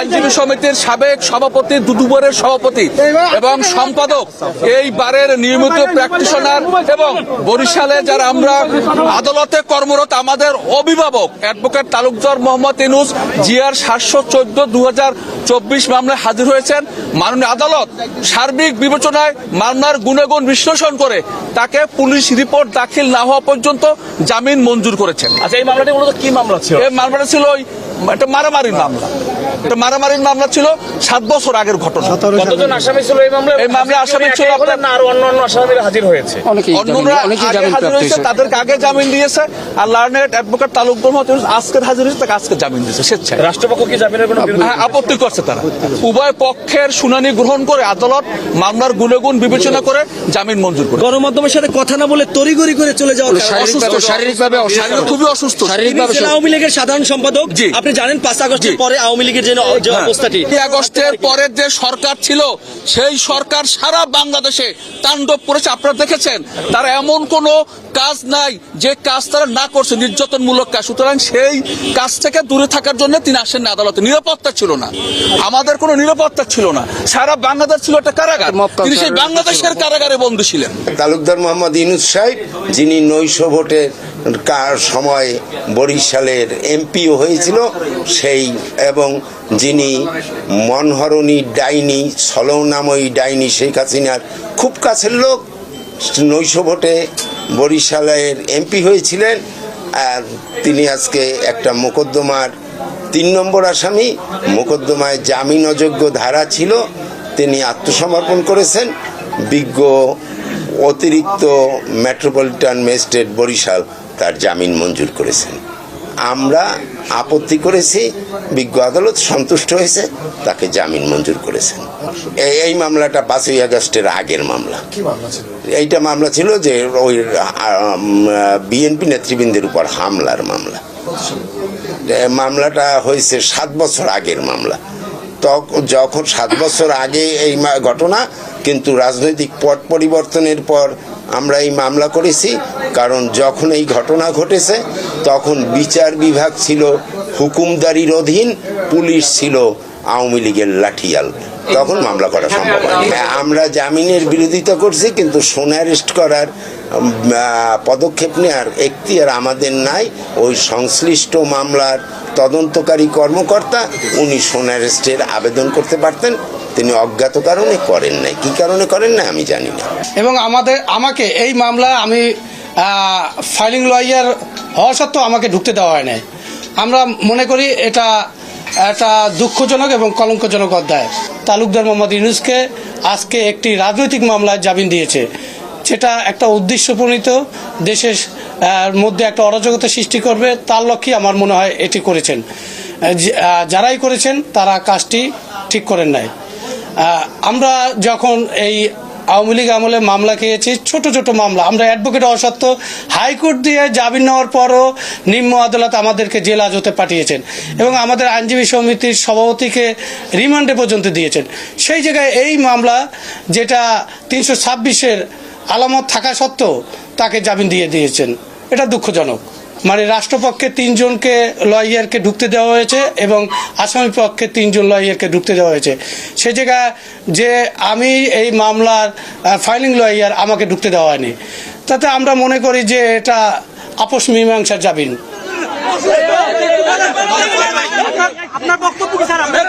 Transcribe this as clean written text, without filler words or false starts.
আইনজীবী সমিতির সাবেক সভাপতি, দুদুবরের সভাপতি এবং সম্পাদক, এই বারের নিয়মিত প্র্যাকটিশনার এবং বরিশালে যারা আমরা আদালতে কর্মরত আমাদের অভিভাবক অ্যাডভোকেট তালুকদার মোহাম্মদ ইউনূস জিআর 714/2024 মামলায় হাজির হয়েছেন। মাননীয় আদালত সার্বিক বিবেচনায় মামলার গুণাগুণ বিশ্লেষণ করে তাকে পুলিশ রিপোর্ট দাখিল না হওয়া পর্যন্ত জামিন মঞ্জুর করেছেন। আচ্ছা, এই মামলাটি মূলত কি মামলা ছিল? এই মামলাটা ছিল একটা মারামারির মামলা। এটা মারামারির মামলা ছিল, 7 বছর আগের ঘটনা। কতজন আসামি ছিল এই মামলায়? এই মামলায় আসামি ছিল না আর অন্যান্য আসামিরা হাজির হয়েছে? তাদেরকে আগে জামিন দিয়েছে। আর লার্নেড অ্যাডভোকেট তালুকদার মোহাম্মদ ইউনূস আজকের হাজির হয়েছে, তাকে আজকে জামিন দিয়েছে স্বেচ্ছায়। রাষ্ট্রপক্ষ কি জামিনের কোনো আপত্তি করছে? তারা উভয় পক্ষের শুনানি গ্রহণ করে আদালত মামলার গুণাগুণ বিবেচনা করে জামিন মঞ্জুর করে। গণমাধ্যমের সাথে কথা না বলে তড়িঘড়ি করে চলে যাওয়া, শারীরিকভাবে খুবই অসুস্থ। আওয়ামী লীগের সাধারণ সম্পাদক, আপনি জানেন 5 আগস্টের পরে আওয়ামী লীগের যে অবস্থাটি, 5 আগস্টের পরের যে সরকার ছিল সেই সরকার সারা বাংলাদেশে তাণ্ডব করেছে। আপনারা দেখেছেন তারা এমন কোনো কাজ নাই যে কাজ তারা না করছে, নির্যাতনমূলক কাজ। সুতরাং সেই কাজ থেকে দূরে থাকার জন্য তিনি আসেন না আদালতে। নিরাপত্তা ছিল না, আমাদের কোনো নিরাপত্তা ছিল না। সারা বাংলাদেশ ছিল একটা কারাগার, তিনি সেই বাংলাদেশের কারাগারে বন্দী ছিলেন। তালুকদার মোহাম্মদ ইউনূস সাহেব, যিনি নৈশ ভোটের সময় বরিশালের এমপিও হয়েছিল সেই, এবং যিনি মনহরণী ডাইনি, ছলনাময়ী ডাইনি শেখ হাসিনার খুব কাছের লোক, নৈশ ভোটে বরিশালের এমপি হয়েছিলেন। আর তিনি আজকে একটা মোকদ্দমার 3 নম্বর আসামি। মোকদ্দমায় জামিন অযোগ্য ধারা ছিল, তিনি আত্মসমর্পণ করেছেন। বিজ্ঞ অতিরিক্ত মেট্রোপলিটন ম্যাজিস্ট্রেট বরিশাল তার জামিন মঞ্জুর করেছেন। আমরা আপত্তি করেছি, বিজ্ঞ আদালত সন্তুষ্ট হয়েছে, তাকে জামিন মঞ্জুর করেছেন। এই মামলাটা 5 আগস্টের আগের মামলা। এইটা মামলা ছিল যে ওই বিএনপি নেতৃবৃন্দের উপর হামলার মামলা। মামলাটা হয়েছে 7 বছর আগের মামলা। যখন 7 বছর আগে এই ঘটনা, কিন্তু রাজনৈতিক পট পরিবর্তনের পর আমরা এই মামলা করেছি। কারণ যখন এই ঘটনা ঘটেছে তখন বিচার বিভাগ ছিল হুকুমদারির অধীন, পুলিশ ছিল আওয়ামী লীগের লাঠিয়াল, তখন মামলা করা সম্ভব হয়নি। আমরা জামিনের বিরোধিতা করছি, কিন্তু সোনা অ্যারেস্ট করার পদক্ষেপ নেওয়ার এখতিয়ার আমাদের নাই। ওই সংশ্লিষ্ট মামলার তদন্তকারী কর্মকর্তা উনি সোনা অ্যারেস্টের আবেদন করতে পারতেন, তিনি অজ্ঞাত কারণে করেন নাই। কি কারণে করেন না আমি জানি না। এবং আমাকে এই মামলা আমি ফাইলিং লয়ার হওয়া সত্ত্বেও আমাকে ঢুকতে দেওয়া হয় নাই। আমরা মনে করি এটা একটা দুঃখজনক এবং কলঙ্কজনক অধ্যায়। তালুকদার মোহাম্মদ ইউনূসকে আজকে একটি রাজনৈতিক মামলায় জামিন দিয়েছে, যেটা একটা উদ্দেশ্য প্রণীত দেশের মধ্যে একটা অরাজকতা সৃষ্টি করবে, তার লক্ষ্যে আমার মনে হয় এটি করেছেন। যারাই করেছেন তারা কাজটি ঠিক করেন নাই। আমরা যখন এই আওয়ামী লীগ আমলে মামলা খেয়েছি, ছোট ছোট মামলা, আমরা অ্যাডভোকেট হওয়া সত্ত্বেও হাইকোর্ট দিয়ে জামিন নেওয়ার পরও নিম্ন আদালত আমাদেরকে জেল হাজতে পাঠিয়েছেন এবং আমাদের আইনজীবী সমিতির সভাপতিকে রিমান্ডে পর্যন্ত দিয়েছেন। সেই জায়গায় এই মামলা, যেটা 326-এর আলামত থাকা সত্ত্বেও তাকে জামিন দিয়ে দিয়েছেন, এটা দুঃখজনক। মানে রাষ্ট্রপক্ষে 3 জনকে লয়ারকে ঢুকতে দেওয়া হয়েছে এবং আসামি পক্ষে 3 জন লয়ারকে ঢুকতে দেওয়া হয়েছে। সে জায়গায় যে আমি এই মামলার ফাইলিং লয়ার, আমাকে ঢুকতে দেওয়া হয়নি। তাতে আমরা মনে করি যে এটা আপোষ মীমাংসার জামিন। আপনার বক্তব্য কি স্যার? আপনার